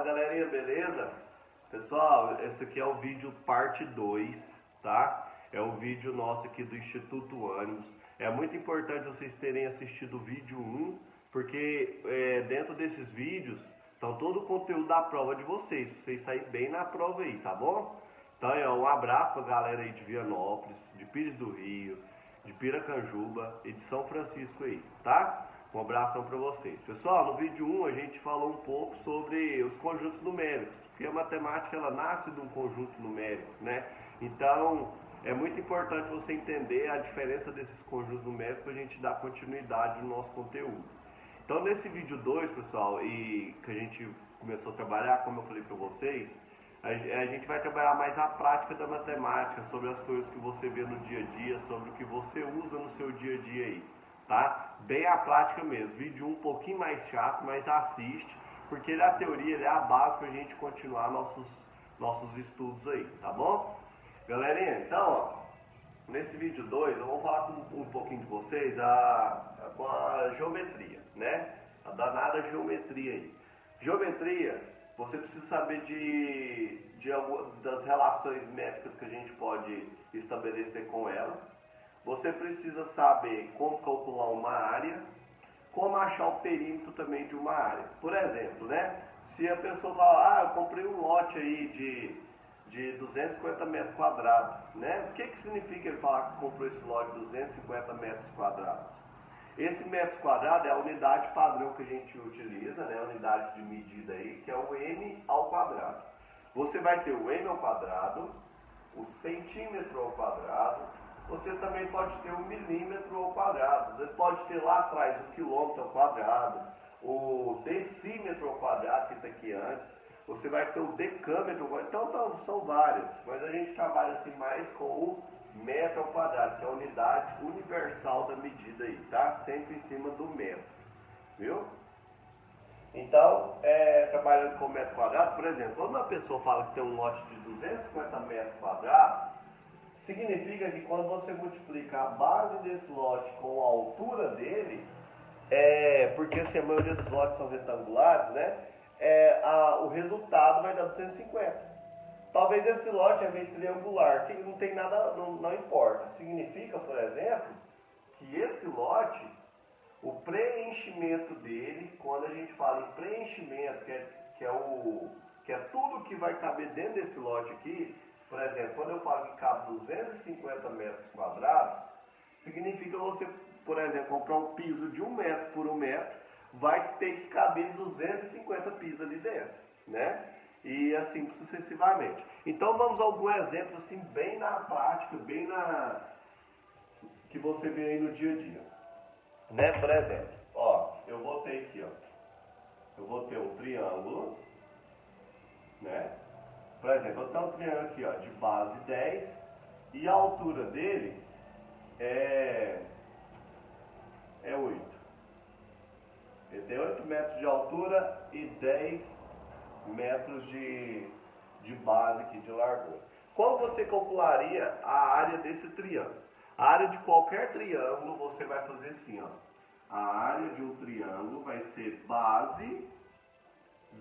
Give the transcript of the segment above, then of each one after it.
Fala galerinha, beleza? Pessoal, esse aqui é o vídeo parte 2, tá? É o vídeo nosso aqui do Instituto Ânimos. É muito importante vocês terem assistido o vídeo 1, porque dentro desses vídeos estão todo o conteúdo da prova de vocês, pra vocês saírem bem na prova aí, tá bom? Então um abraço pra galera aí de Vianópolis, de Pires do Rio, de Piracanjuba e de São Francisco aí, tá? Um abração para vocês. Pessoal, no vídeo 1 a gente falou um pouco sobre os conjuntos numéricos, porque a matemática ela nasce de um conjunto numérico, né? Então, é muito importante você entender a diferença desses conjuntos numéricos para a gente dar continuidade no nosso conteúdo. Então, nesse vídeo 2, pessoal, e que a gente começou a trabalhar, como eu falei para vocês, a gente vai trabalhar mais a prática da matemática, sobre as coisas que você vê no dia a dia, sobre o que você usa no seu dia a dia aí. Tá? Bem a prática mesmo. Vídeo um pouquinho mais chato, mas assiste, porque a teoria é a base para a gente continuar nossos estudos aí, tá bom? Galerinha, então, nesse vídeo 2 eu vou falar com um pouquinho de vocês com a geometria, né? A danada geometria aí. Geometria, você precisa saber das relações métricas que a gente pode estabelecer com ela. Você precisa saber como calcular uma área, como achar o perímetro também de uma área. Por exemplo, né? Se a pessoa fala, eu comprei um lote aí de 250 metros quadrados, né? O que significa ele falar que comprou esse lote de 250 metros quadrados? Esse metro quadrado é a unidade padrão que a gente utiliza, né? A unidade de medida aí, que é o m ao quadrado. Você vai ter o m ao quadrado, o centímetro ao quadrado. Você também pode ter o milímetro ao quadrado. Você pode ter lá atrás o quilômetro ao quadrado, o decímetro ao quadrado, que está aqui antes. Você vai ter o decâmetro ao quadrado. Então são várias, mas a gente trabalha assim mais com o metro ao quadrado, que é a unidade universal da medida aí, tá? Sempre em cima do metro, viu? Então, trabalhando com metro quadrado, por exemplo, quando uma pessoa fala que tem um lote de 250 metros quadrados, significa que quando você multiplica a base desse lote com a altura dele, porque assim, a maioria dos lotes são retangulares, né? O resultado vai dar 250. Talvez esse lote é meio triangular, que não tem nada, não importa. Significa, por exemplo, que esse lote, o preenchimento dele, quando a gente fala em preenchimento, que é tudo que vai caber dentro desse lote aqui. Por exemplo, quando eu falo que cabe 250 metros quadrados, significa você, por exemplo, comprar um piso de 1 metro por 1 metro, vai ter que caber 250 pisos ali dentro, né? E assim sucessivamente. Então vamos a algum exemplo assim, bem na prática, bem que você vê aí no dia a dia. Né? Por exemplo, eu vou ter aqui, eu vou ter um triângulo, né? Por exemplo, eu tenho um triângulo aqui, de base 10, e a altura dele é 8. Ele tem 8 metros de altura e 10 metros de base aqui, de largura. Como você calcularia a área desse triângulo? A área de qualquer triângulo você vai fazer assim, A área de um triângulo vai ser base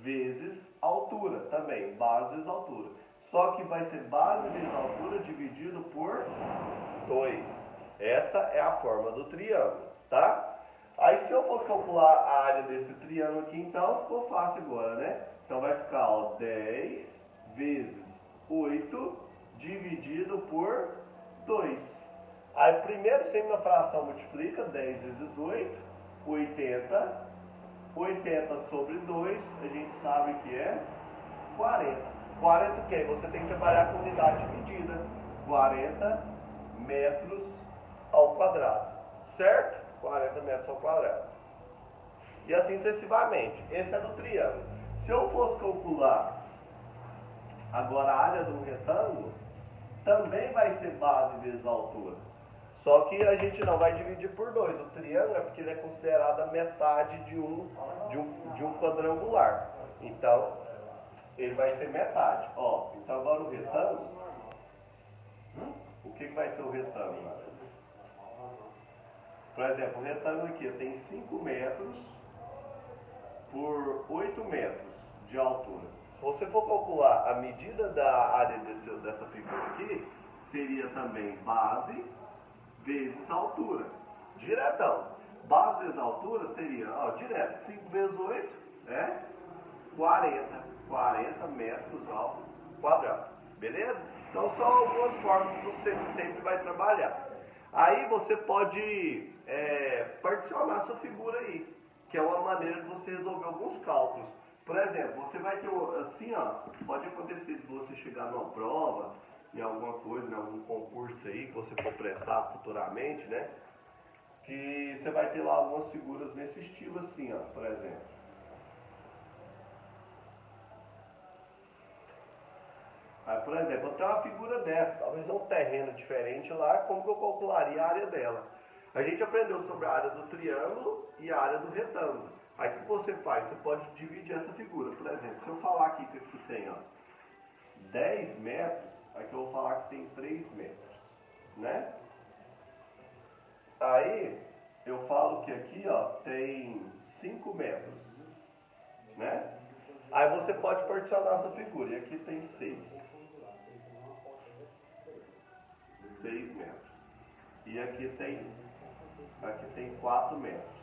vezes altura também, base vezes altura. Só que vai ser base vezes altura dividido por 2. Essa é a forma do triângulo, tá? Aí se eu fosse calcular a área desse triângulo aqui, então ficou fácil agora, né? Então vai ficar 10 vezes 8 dividido por 2. Aí primeiro sempre na fração multiplica, 10 vezes 8, 80. 80 sobre 2, a gente sabe que é 40. 40 o quê? Você tem que trabalhar com unidade de medida. 40 metros ao quadrado. Certo? 40 metros ao quadrado. E assim sucessivamente. Esse é do triângulo. Se eu fosse calcular agora a área de um retângulo, também vai ser base vezes altura. Só que a gente não vai dividir por 2. O triângulo é porque ele é considerado a metade de um quadrangular. Então, ele vai ser metade. Então agora o retângulo. O que vai ser o retângulo? Por exemplo, o retângulo aqui tem 5 metros por 8 metros de altura. Se você for calcular a medida da área dessa figura aqui, seria também base vezes altura. Diretão. Base vezes altura seria, ó, direto, 5 vezes 8 é 40 metros ao quadrado. Beleza? Então são algumas formas que você sempre vai trabalhar. Aí você pode particionar sua figura aí, que é uma maneira de você resolver alguns cálculos. Por exemplo, você vai ter assim, ó, pode acontecer de você chegar numa prova, em alguma coisa, em algum concurso aí que você for prestar futuramente, né? Que você vai ter lá algumas figuras nesse estilo assim, ó, por exemplo. Aí, por exemplo, eu tenho uma figura dessa, talvez um terreno diferente lá, como que eu calcularia a área dela? A gente aprendeu sobre a área do triângulo e a área do retângulo. Aí o que você faz? Você pode dividir essa figura. Por exemplo, se eu falar aqui que aqui tem, ó, 10 metros, aqui eu vou falar que tem 3 metros, né? Aí eu falo que aqui, ó, tem 5 metros, né? Aí você pode particionar essa figura, e aqui tem 6 metros. E aqui tem 4 metros.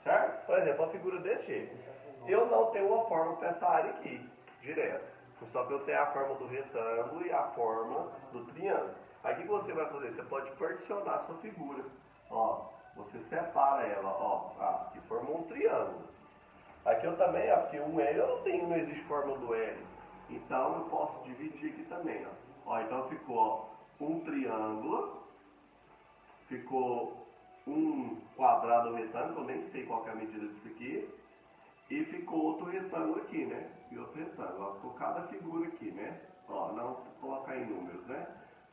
Certo? Por exemplo, uma figura desse jeito. Eu não tenho uma forma para essa área aqui, direto. Só que eu tenho a forma do retângulo e a forma do triângulo. Aí o que você vai fazer? Você pode particionar a sua figura. Ó, você separa ela, ó, aqui formou um triângulo. Aqui eu também, ó, porque um L não existe forma do L. Então eu posso dividir aqui também, ó. Ó, então ficou, ó, um triângulo, ficou um quadrado retângulo, eu nem sei qual que é a medida disso aqui, e ficou outro retângulo aqui, né? E outro retângulo, ó, ficou cada figura aqui, né? Ó, não vou colocar em números, né?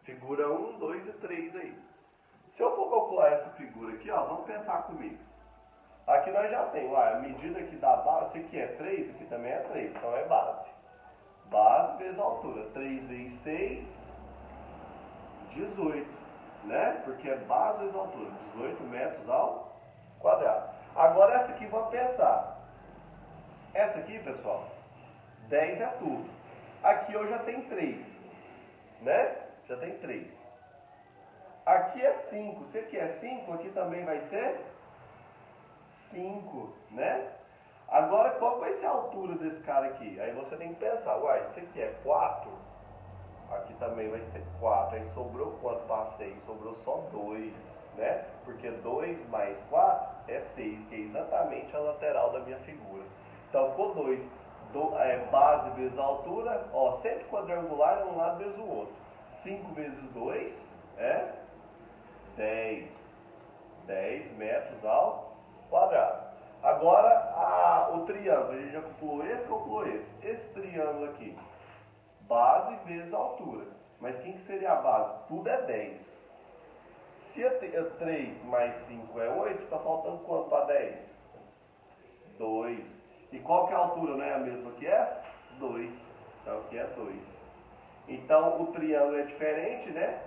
Figura 1, 2 e 3 aí. Se eu for calcular essa figura aqui, ó, vamos pensar comigo. Aqui nós já temos, ó, a medida aqui da base, aqui é 3, aqui também é 3, então é base. Base vezes altura, 3 vezes 6, 18, né? Porque é base vezes altura, 18 metros ao quadrado. Agora essa aqui, vamos pensar. Essa aqui, pessoal, 10 é tudo. Aqui eu já tenho 3, né? Já tem 3. Aqui é 5. Se aqui é 5, aqui também vai ser 5, né? Agora, qual vai ser a altura desse cara aqui? Aí você tem que pensar, uai, isso aqui é 4, aqui também vai ser 4. Aí sobrou quanto para 6? Sobrou só 2, né? Porque 2 mais 4 é 6, que é exatamente a lateral da minha figura. Então, ficou 2. Base vezes altura, ó, sempre quadrangular é um lado vezes o outro. 5 vezes 2 é 10. 10 metros ao quadrado. Agora, o triângulo, a gente já calculou esse. Esse triângulo aqui, base vezes altura. Mas quem que seria a base? Tudo é 10. Se 3 mais 5 é 8, está faltando quanto para 10? 2. E qual que é a altura? Não é a mesma que essa? 2. Então aqui é 2. Então o triângulo é diferente, né?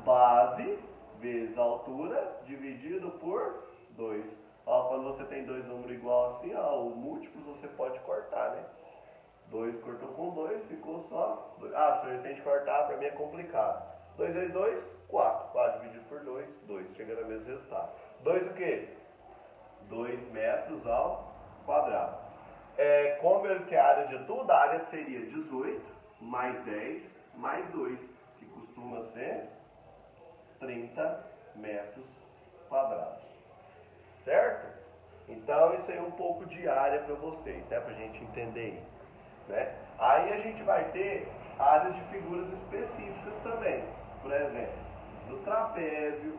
Base vezes altura dividido por 2. Ó, quando você tem dois números igual assim, ó, o múltiplos você pode cortar, né? 2 cortou com 2, ficou só 2. Ah, se a gente cortar, para mim é complicado. 2 vezes 2, 4. 4 dividido por 2, 2. Chega no mesmo resultado. 2 o quê? 2 metros ao quadrado. Como ele quer a área de tudo, a área seria 18 mais 10 mais 2, que costuma ser 30 metros quadrados. Certo? Então isso aí é um pouco de área para vocês, né? Para a gente entender, né? Aí a gente vai ter áreas de figuras específicas também. Por exemplo, do trapézio,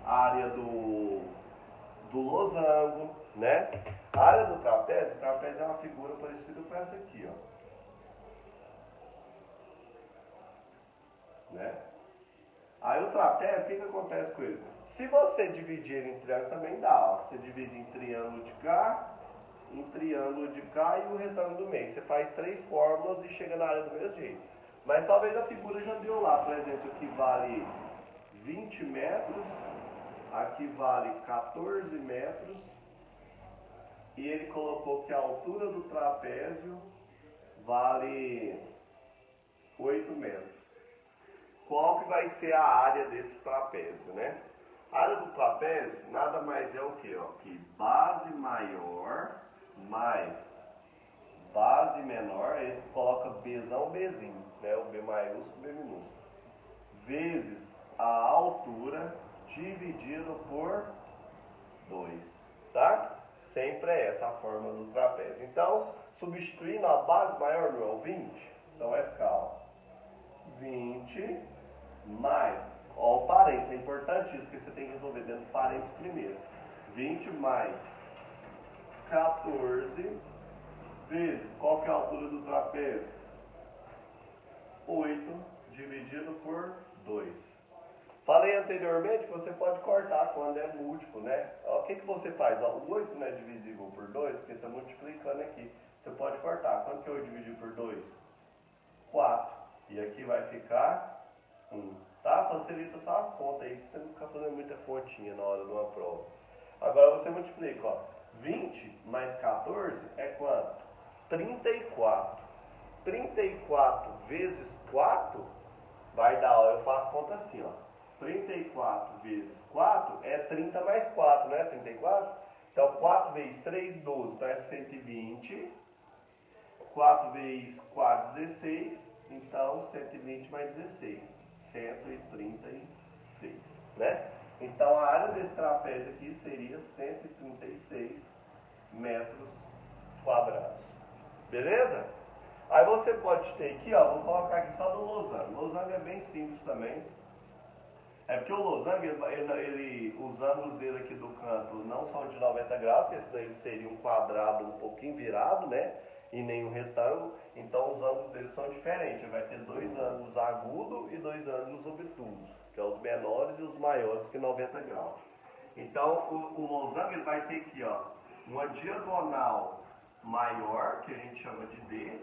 área do losango, né? A área do trapézio é uma figura parecida com essa aqui, ó. Né? Aí o trapézio, o que acontece com ele? Se você dividir ele em triângulo também dá, ó. Você divide em triângulo de cá e o retângulo do meio. Você faz 3 fórmulas e chega na área do mesmo jeito. Mas talvez a figura já deu lá, por exemplo, aqui vale 20 metros, aqui vale 14 metros, e ele colocou que a altura do trapézio vale 8 metros. Qual que vai ser a área desse trapézio, né? A área do trapézio nada mais é o que? Ó, que base maior mais base menor, aí você coloca Bzão, Bzinho, né? O B maiúsculo, B minúsculo, vezes a altura dividido por 2, tá? Sempre é essa a forma do trapézio. Então, substituindo a base maior não é o 20, então vai ficar, ó, 20 mais, ó, o parênteses, é importante isso, que você tem que resolver dentro do parênteses primeiro. 20 mais 14 vezes, qual que é a altura do trapézio? 8 dividido por 2. Falei anteriormente que você pode cortar quando é múltiplo, né? Ó, o que você faz? Ó, o 8 não é divisível por 2, porque está multiplicando aqui. Você pode cortar. Quanto que é 8 dividido por 2? 4. E aqui vai ficar 1. Tá? Facilita só as contas aí, pra você não ficar fazendo muita continha na hora de uma prova. Agora você multiplica, ó. 20 mais 14 é quanto? 34. 34 vezes 4 vai dar, ó, eu faço conta assim, ó. 34 vezes 4 é 30 mais 4, né? 34? Então 4 vezes 3, 12. Então é 120. 4 vezes 4, 16. Então 120 mais 16. 136, né? Então a área desse trapézio aqui seria 136 metros quadrados. Beleza? Aí você pode ter aqui, ó, vou colocar aqui só do losango. O losango é bem simples também. É porque o losango, os ângulos dele aqui do canto não são de 90 graus, que esse daí seria um quadrado um pouquinho virado, né? E nem um retângulo. Então os ângulos dele são diferentes. Vai ter dois ângulos agudos e dois ângulos obtusos, que é os menores e os maiores que 90 graus. Então o losango ele vai ter aqui, ó, uma diagonal maior, que a gente chama de D,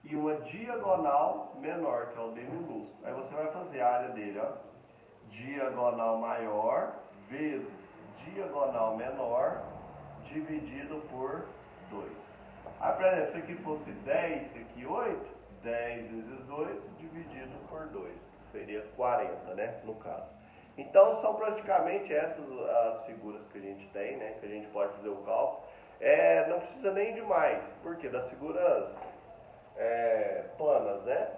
e uma diagonal menor, que é o D minúsculo. Aí você vai fazer a área dele, ó, diagonal maior vezes diagonal menor dividido por 2. Aí, por exemplo, se aqui fosse 10, se aqui 8, 10 vezes 8 dividido por 2, seria 40, né, no caso. Então, são praticamente essas as figuras que a gente tem, né, que a gente pode fazer o cálculo. Não precisa nem de mais, porque das figuras planas, né?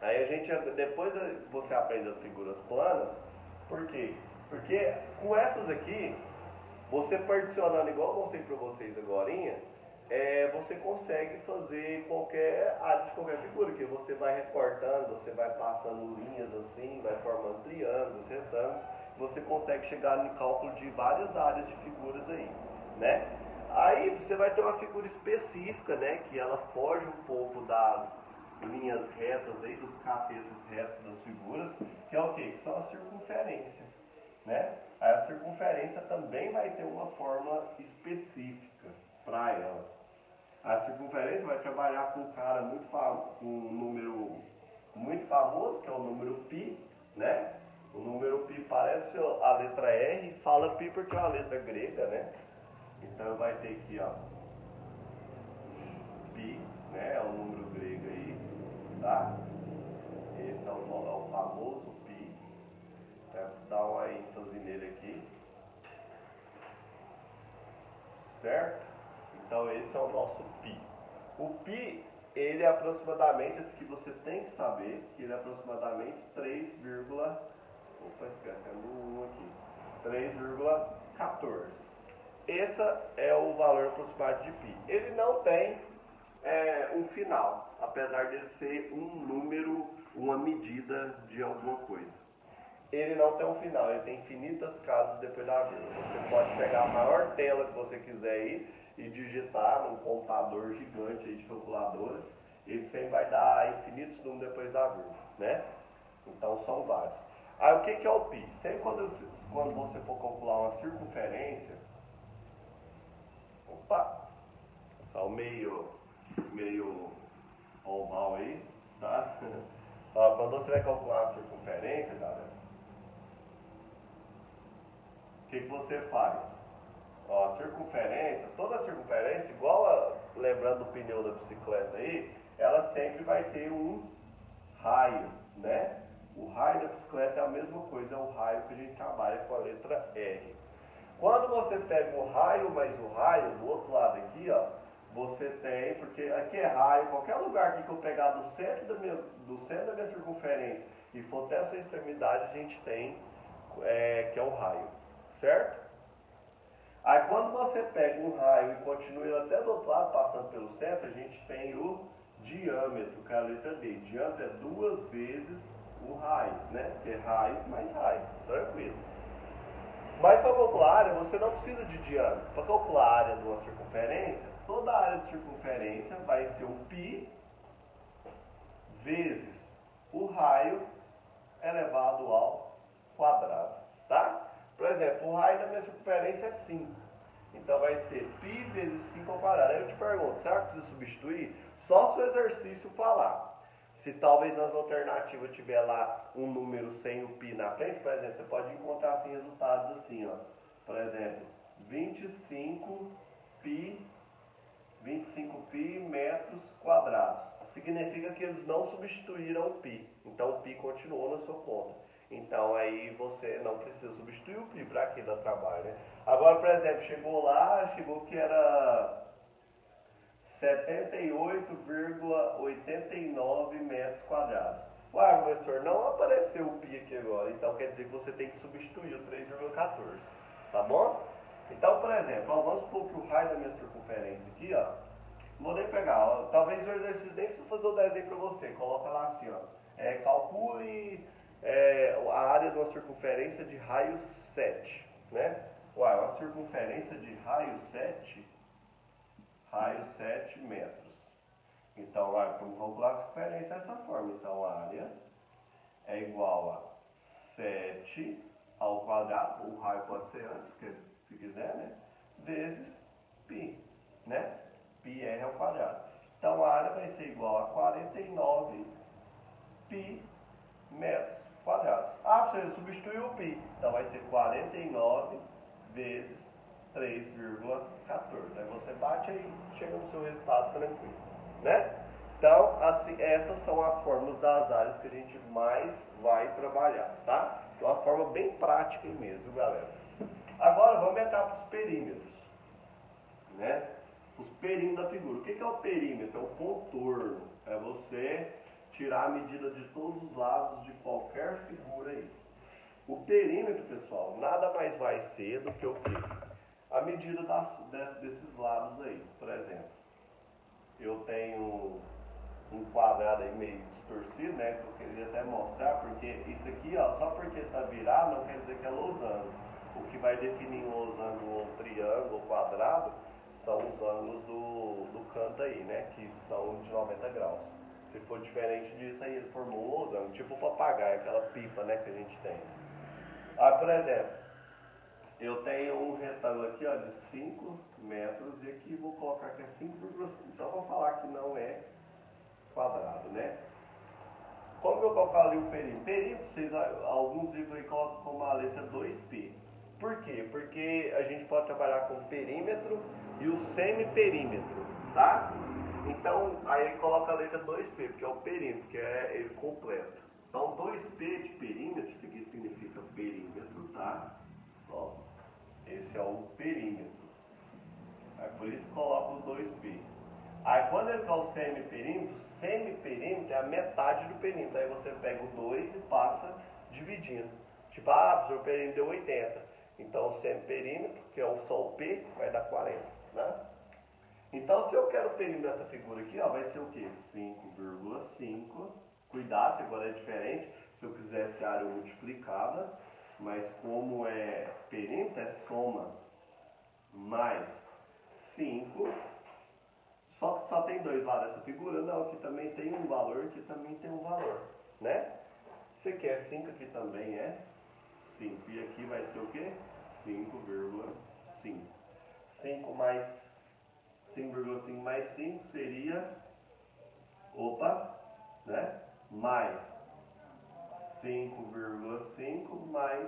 Aí a gente, depois você aprende as figuras planas, por quê? Porque com essas aqui, você particionando igual eu mostrei para vocês agorinha, você consegue fazer qualquer área de qualquer figura, que você vai recortando, você vai passando linhas assim, vai formando triângulos, retângulos, você consegue chegar no cálculo de várias áreas de figuras aí, né? Aí você vai ter uma figura específica, né, que ela foge um pouco das linhas retas aí, dos catetos retos das figuras, que é o quê? Que são as circunferências, né? Aí a circunferência também vai ter uma forma específica para ela. A circunferência vai trabalhar com um cara com um número muito famoso, que é o número π, né? O número π parece a letra R, fala π porque é uma letra grega, né? Então vai ter aqui, ó, π, né? É o número grego aí, tá? Esse é o famoso π. Vou dar uma ênfase nele aqui. Certo? Então esse é o nosso π. O π, ele é aproximadamente, esse que você tem que saber, que ele é aproximadamente 3,14. Esse é o valor aproximado de π. Ele não tem um final, apesar de ser um número, uma medida de alguma coisa. Ele não tem um final, ele tem infinitas casas depois da vírgula. Você pode pegar a maior tela que você quiser aí e digitar num computador gigante aí de calculadora, ele sempre vai dar infinitos números depois da vírgula, né? Então são vários. Aí o que é o π? Sempre quando você for calcular uma circunferência, só meio oval aí, tá? Quando você vai calcular a circunferência, galera, o que você faz? Ó, a circunferência, toda a circunferência, lembrando o pneu da bicicleta aí, ela sempre vai ter um raio, né? O raio da bicicleta é a mesma coisa, é o raio que a gente trabalha com a letra R. Quando você pega o raio mais o raio, do outro lado aqui, ó, você tem, porque aqui é raio, qualquer lugar aqui que eu pegar do centro da minha circunferência e for até a sua extremidade, a gente tem, que é o raio, certo? Aí quando você pega um raio e continua indo até do outro lado, passando pelo centro, a gente tem o diâmetro, que é a letra D. Diâmetro é 2 vezes o raio, né? Que é raio mais raio, tranquilo. Mas para calcular a área, você não precisa de diâmetro. Para calcular a área de uma circunferência, toda a área de circunferência vai ser um π vezes o raio elevado ao quadrado, tá? Por exemplo, o raio da minha circunferência é 5. Então vai ser π vezes 5 ao quadrado. Aí eu te pergunto, será que precisa substituir? Só se o exercício falar. Se talvez nas alternativas tiver lá um número sem o π na frente, por exemplo, você pode encontrar assim, resultados assim, ó. Por exemplo, 25π metros quadrados. Significa que eles não substituíram o π. Então o π continuou na sua conta. Então aí você não precisa substituir o π para aqui dar trabalho, né? Agora, por exemplo, chegou que era 78,89 metros quadrados. Uai, professor, não apareceu o π aqui agora, então quer dizer que você tem que substituir o 3,14, tá bom? Então, por exemplo, ó, vamos supor que o raio da minha circunferência aqui, ó, vou nem pegar, ó, talvez o exercício nem precisa fazer o desenho para você, coloca lá assim, ó, calcule a área de uma circunferência de raio 7, né? Uai, uma circunferência de raio 7 metros. Então, vamos calcular a circunferência dessa forma. Então, a área é igual a 7 ao quadrado, o raio pode ser antes, se quiser, né? Vezes π, né? πr ao quadrado. Então, a área vai ser igual a 49 π metros quadrados. Ah, você substituiu o π. Então, vai ser 49 vezes 3,14. Aí você bate aí e chega no seu resultado tranquilo, né? Então, assim, essas são as fórmulas das áreas que a gente mais vai trabalhar, tá? De uma forma bem prática mesmo, galera. Agora, vamos entrar para os perímetros, né? Os perímetros da figura. O que é o perímetro? É o contorno. É você tirar a medida de todos os lados de qualquer figura aí. O perímetro, pessoal, nada mais vai ser do que o quê? A medida desses lados aí. Por exemplo, eu tenho um quadrado aí meio distorcido, né, que eu queria até mostrar, porque isso aqui, ó, só porque está virado não quer dizer que é losango. O que vai definir um losango ou um triângulo ou quadrado são os ângulos do canto aí, né, que são de 90 graus. Se for diferente disso aí, ele formou um losango, tipo o papagaio, aquela pipa, né, que a gente tem. Por exemplo, eu tenho um retângulo aqui, ó, de 5 metros e aqui vou colocar que é 5,5, só para falar que não é quadrado, né? Como eu colocar ali o perímetro? Perímetro, alguns livros aí colocam como a letra 2π. Por quê? Porque a gente pode trabalhar com o perímetro e o semiperímetro, tá? Então, aí ele coloca a letra 2π, porque é o perímetro, que é ele completo. Então, 2π de perímetro, isso aqui significa perímetro, tá? Ó, esse é o perímetro. Aí, por isso coloca o 2π. Aí, quando ele fala o semiperímetro é a metade do perímetro. Aí você pega o 2 e passa dividindo. Tipo, professor, o perímetro deu 80. Então, o semiperímetro, que é só o P, vai dar 40, né? Então, se eu quero o perímetro dessa figura aqui, ó, vai ser o quê? 5,5. Cuidado, que agora é diferente. Se eu quisesse área multiplicada, mas como é perímetro, é soma. Mais 5. Só tem dois lá dessa figura? Não, aqui também tem um valor, aqui também tem um valor, né? Isso aqui é 5, aqui também é 5. E aqui vai ser o quê? 5,5. 5 mais 5,5 mais 5 seria, né? Mais 5,5 mais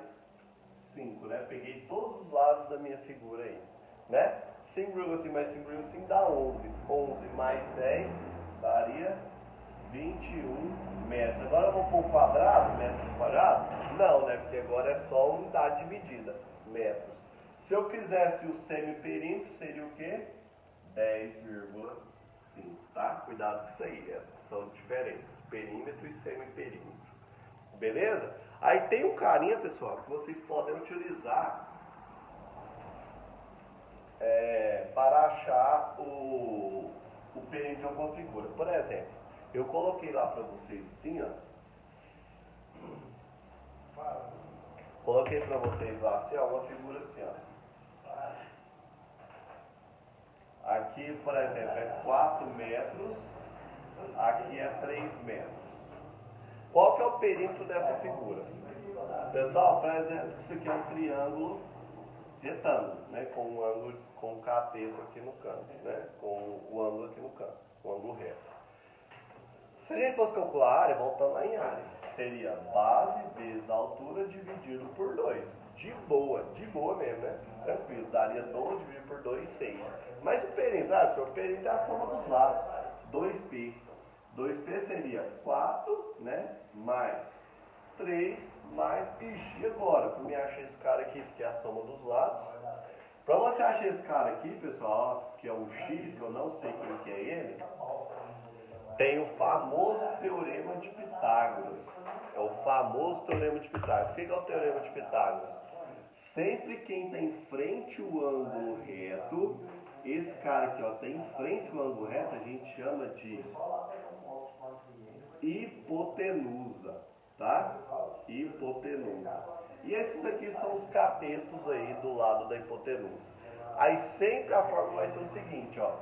5, né? Peguei todos os lados da minha figura aí. né? 5,5 mais 5,5 dá 11. 11 mais 10 daria 21 metros. Agora eu vou pôr quadrado, metros quadrados? Não, né? Porque agora é só unidade de medida, metros. Se eu quisesse o semiperímetro, seria o quê? 10,5, tá? Cuidado com isso aí, são diferentes, perímetro e semiperímetro. Beleza? Aí tem um carinha, pessoal, que vocês podem utilizar para achar o perímetro de alguma figura. Por exemplo, eu coloquei lá para vocês assim, ó. Coloquei para vocês lá assim, ó, uma figura assim, ó. Aqui, por exemplo, é 4 metros, aqui é 3 metros. Qual que é o perímetro dessa figura? Pessoal, por exemplo, isso aqui é um triângulo retângulo, né? Com um ângulo, com um cateto aqui no canto, né? Com o ângulo aqui no canto, o ângulo reto. Se a gente fosse calcular a área, voltando lá em área, seria base vezes a altura dividido por 2. De boa mesmo, né? Tranquilo, daria 12 dividido por 2, 6. Mas o perímetro, o perímetro é a soma dos lados, 2π. 2π seria 4, né? Mais 3, mais... Ixi, agora? Para me achar esse cara aqui, que é a soma dos lados. Para você achar esse cara aqui, pessoal, que é um x, que eu não sei quem que é ele, tem o famoso Teorema de Pitágoras. É o famoso Teorema de Pitágoras. O que é o Teorema de Pitágoras? Sempre quem tem em frente o ângulo reto, esse cara aqui, ó, tem em frente o ângulo reto, a gente chama de hipotenusa, tá? Hipotenusa. E esses aqui são os catetos aí do lado da hipotenusa. Aí sempre a fórmula vai ser o seguinte, ó.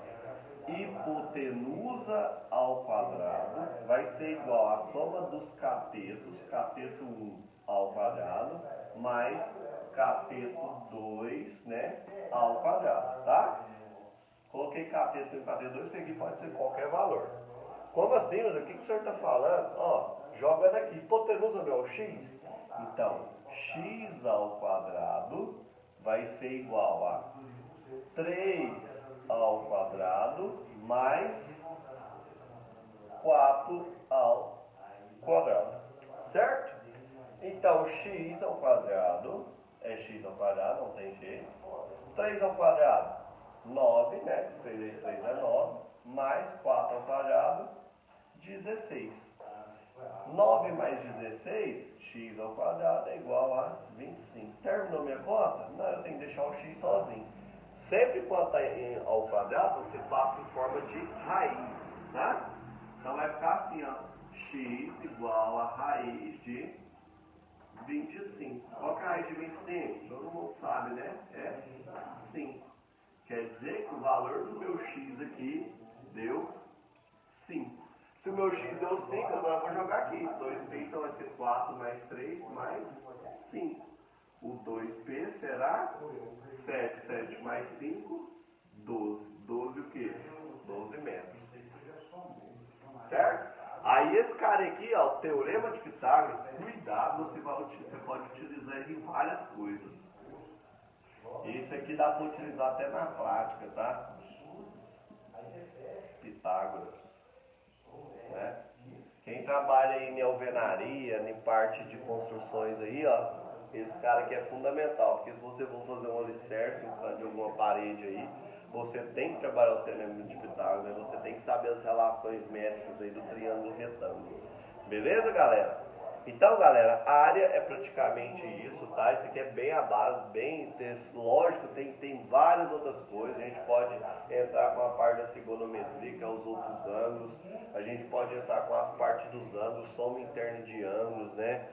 Hipotenusa ao quadrado vai ser igual à soma dos catetos, cateto 1 ao quadrado, mais cateto 2, né, ao quadrado, tá? Coloquei cateto 1 e cateto 2, isso aqui pode ser qualquer valor. Como assim, José? O que o senhor está falando? Ó, joga daqui. Hipotenusa não é o x? Então, x ao quadrado vai ser igual a 3 ao quadrado mais 4 ao quadrado. Certo? Então, x ao quadrado é x ao quadrado, não tem jeito. 3 ao quadrado, 9, né? 3 vezes 3 é 9. Mais 4 ao quadrado, 16. 9 mais 16, x ao quadrado é igual a 25. Terminou minha conta? Não, eu tenho que deixar o x sozinho. Sempre quando está ao quadrado, você passa em forma de raiz, tá? Então vai ficar assim, ó. X igual a raiz de 25. Qual que é a raiz de 25? Todo mundo sabe, né? É 5. Quer dizer que o valor do meu x aqui deu 5. Se o meu x deu 5, agora eu vou jogar aqui. 2π, então vai ser 4 mais 3 mais 5. O 2π será 7. 7 mais 5, 12. 12 o quê? 12 metros. Certo? Aí esse cara aqui, ó, o Teorema de Pitágoras, cuidado, você pode utilizar ele em várias coisas. Esse aqui dá para utilizar até na prática, tá? Pitágoras. Né? Quem trabalha em alvenaria, em parte de construções aí, ó, esse cara aqui é fundamental, porque se você for fazer um alicerce em cima de alguma parede aí, você tem que trabalhar o Teorema de Pitágoras, né? Você tem que saber as relações métricas aí do triângulo retângulo. Beleza, galera? Então, galera, a área é praticamente isso, tá? Isso aqui é bem a base, bem... Lógico, tem várias outras coisas. A gente pode entrar com a parte da trigonometria, que é os outros ângulos. A gente pode entrar com as partes dos ângulos, soma interna de ângulos, né?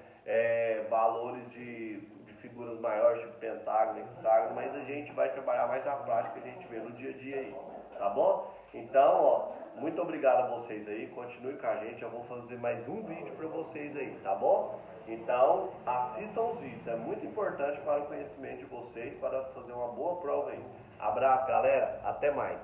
Valores de figuras maiores, tipo pentágono, hexágono. Mas a gente vai trabalhar mais a prática que a gente vê no dia a dia aí, tá bom? Então, ó, muito obrigado a vocês aí, continue com a gente, eu vou fazer mais um vídeo para vocês aí, tá bom? Então, assistam os vídeos, é muito importante para o conhecimento de vocês, para fazer uma boa prova aí. Abraço, galera, até mais!